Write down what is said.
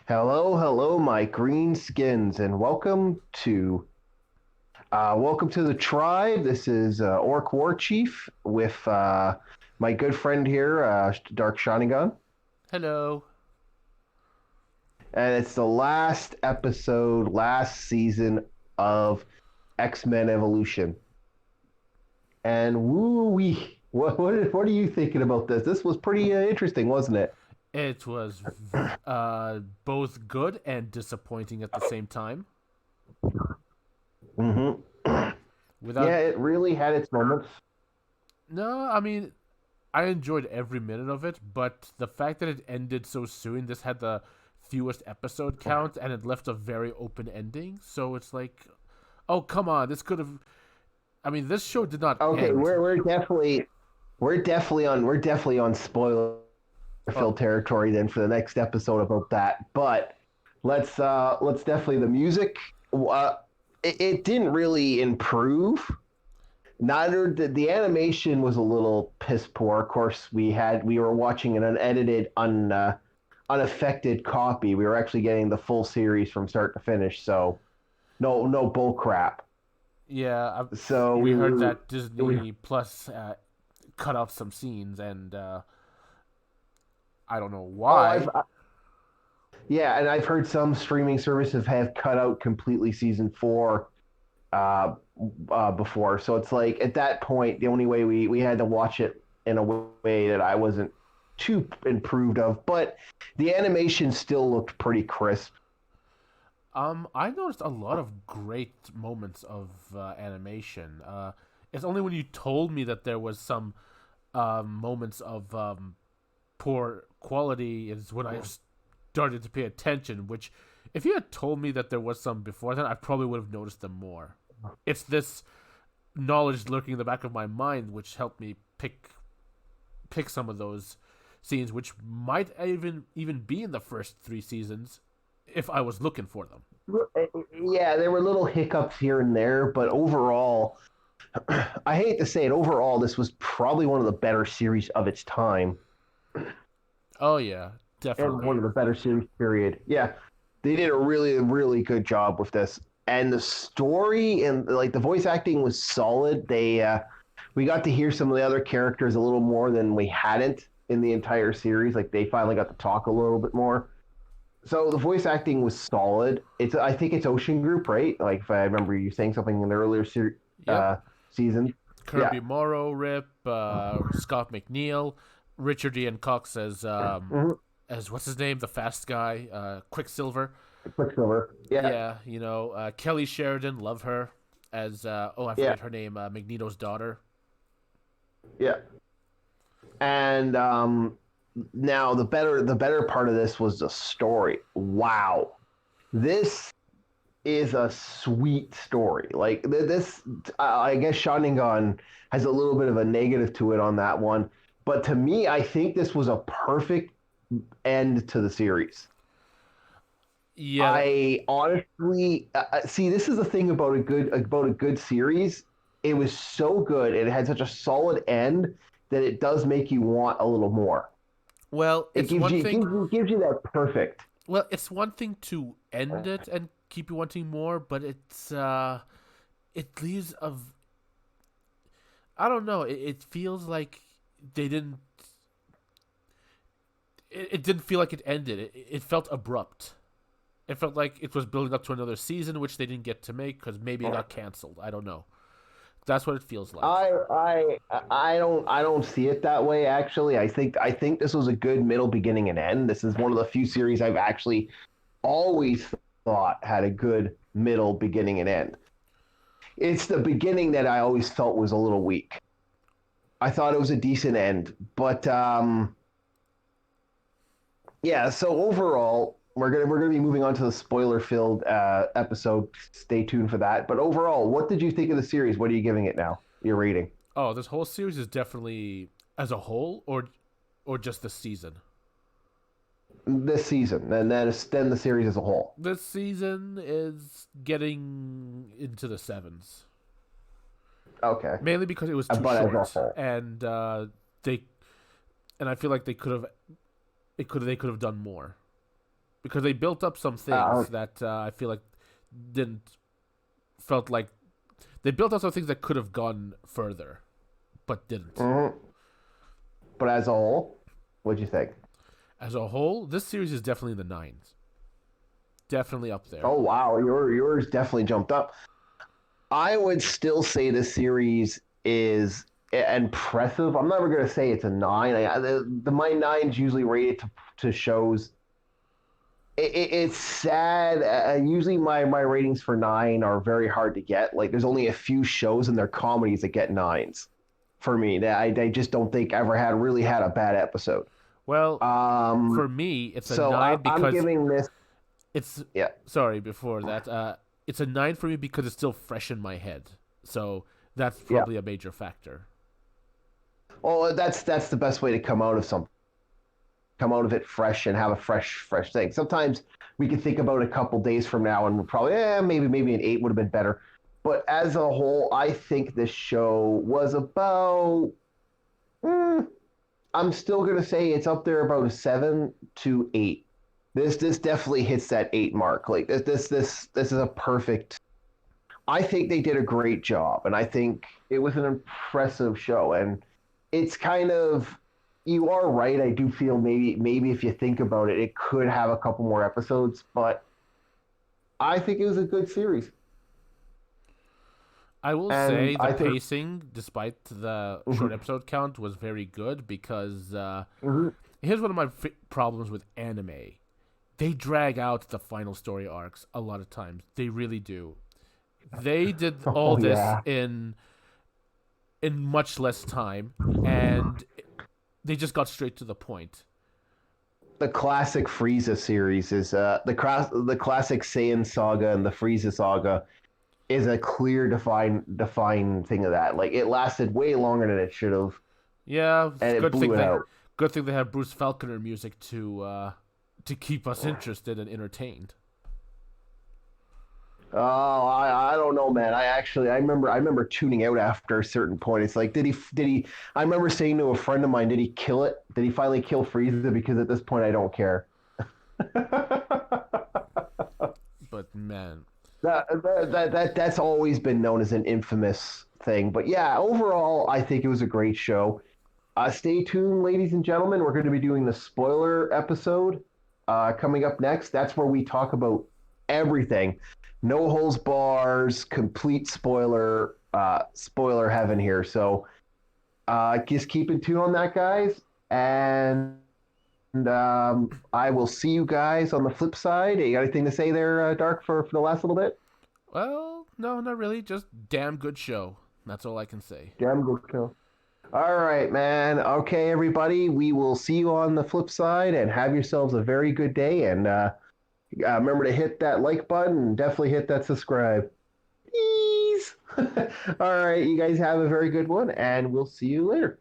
Hello, hello, my green skins, and welcome to the tribe. This is Orc War Chief with my good friend here, Dark Sharingan, Hello. and it's the last episode, last season of X-Men Evolution. And woo wee, what are you thinking about this? This was pretty interesting, wasn't it? It was both good and disappointing at the same time. hmm Without Yeah, it really had its moments. no, I mean, I enjoyed every minute of it, but the fact that it ended so soon, this had the fewest episode count, and it left a very open ending. So it's like, oh come on, this could have. I mean, this show did not Okay, end. we're definitely on spoiler Oh filled territory then for the next episode about that. But let's definitely the music. Uh, it didn't really improve. Neither did the animation was a little piss poor. Of course, we were watching an unedited, unaffected copy. We were actually getting the full series from start to finish. So no bull crap. yeah, So we we heard were. that We, Disney Plus cut out some scenes, and I don't know oh, why. yeah, and I've heard some streaming services have cut out completely season four uh, before. So it's like at that point, the only way we had to watch it in a way that I wasn't too improved of, but the animation still looked pretty crisp. I noticed a lot of great moments of animation. It's only when you told me that there was some moments of poor quality is when I started to pay attention. Which, if you had told me that there was some before then, I probably would have noticed them more. It's this knowledge lurking in the back of my mind which helped me pick some of those scenes, which might even be in the first three seasons if I was looking for them. Yeah, there were little hiccups here and there, but overall, I hate to say it, overall, this was probably one of the better series of its time Oh yeah, and one definitely. of the better series, period. Yeah, they did a really, really good job with this. And the story and like the voice acting was solid. We got to hear some of the other characters a little more than we hadn't in the entire series. Like they finally got to talk a little bit more. So the voice acting was solid. I think it's Ocean Group, right? Like if I remember you saying something in the earlier Yep. season. Yeah. Kirby Morrow, Rip, Scott McNeil, Richard Ian Cox Mm-hmm. as what's his name, the fast guy, Quicksilver. Quicksilver. Yeah. Yeah, Kelly Sheridan, love her as I Yeah. forget her name, Magneto's daughter. Yeah. And now the better part of this was the story. Wow, this is a sweet story. Like this, I guess Sharingan has a little bit of a negative to it on that one, but to me, I think this was a perfect end to the series. Yeah, I honestly see. This is the thing about a good series. It was so good, and it had such a solid end that it does make you want a little more. well, It it's gives one you it thing. gives you, gives you that perfect. Well, it's one thing to end it and keep you wanting more, but it leaves of I don't know. It feels like they didn't. It didn't feel like it ended. It felt abrupt. It felt like it was building up to another season, which they didn't get to make because maybe it got canceled. I don't know. That's what it feels like. I don't see it that way. Actually, I think this was a good middle, beginning, and end. This is one of the few series I've actually always thought had a good middle, beginning, and end. It's the beginning that I always felt was a little weak. I thought it was a decent end, but yeah. So overall, we're gonna be moving on to the spoiler filled episode. Stay tuned for that. But overall, what did you think of the series? What are you giving it now? Your rating Oh, this whole series is definitely as a whole, or just this season. this season, and then the series as a whole. This season is getting into the sevens, Okay, mainly because it was too but as a short, whole, and they and I feel like they could have done more. because they built up some Uh, things that I feel like didn't felt like they built up some things that could have gone further, but didn't. mhm. But as a whole, what'd you think? As a whole, this series is definitely in the nines, definitely up there. Oh wow, yours definitely jumped up. I would still say this series is impressive. I'm never going to say it's a nine. My nines usually rated to shows. It's sad. Usually my ratings for nine are very hard to get. Like there's only a few shows and their comedies that get nines for me. That I just don't think ever had a bad episode. Well, Um, for me, it's a so nine I'm because giving this. it's Yeah. sorry before that. It's a nine for me because it's still fresh in my head. So that's Yeah. probably a major factor. Well, that's the best way to come out of something. Come out of it fresh and have a fresh thing. Sometimes we can think about a couple days from now and we're probably maybe an eight would have been better. But as a whole, I think this show was about. mm, I'm still gonna say it's up there about a 7 to 8. This definitely hits that 8 mark. Like this is a perfect. I think they did a great job, and I think it was an impressive show. And it's kind of you are right. I do feel maybe if you think about it, it could have a couple more episodes, but I think it was a good series, I will and say the I think pacing, despite the short mhm, episode count, was very good because mhm. here's one of my problems with anime. They drag out the final story arcs a lot of times. They really do. They did all Oh this yeah, in much less time, and they just got straight to the point. the classic Frieza series is the classic Saiyan saga and the Frieza saga is a clear define thing of that. Like it lasted way longer than it should have, Yeah, and it blew it out. good thing they have Bruce Falconer music to keep us interested and entertained. Oh, I don't know, man. I remember tuning out after a certain point. It's like, did he? I remember saying to a friend of mine, did he kill it? Did he finally kill Frieza? Because at this point, I don't care. But man, That's always been known as an infamous thing. But yeah, overall, I think it was a great show. Stay tuned, ladies and gentlemen. We're going to be doing the spoiler episode coming up next. That's where we talk about everything. No holes bars, complete spoiler heaven here. So just keep in tune on that, guys. And I will see you guys on the flip side. You got anything to say there, Dark, for the last little bit? well, no, not really. Just damn good show. That's all I can say. Damn good kill. All right, man. Okay, everybody. We will see you on the flip side and have yourselves a very good day. And remember to hit that like button and definitely hit that subscribe. Please. All right, you guys have a very good one, and we'll see you later.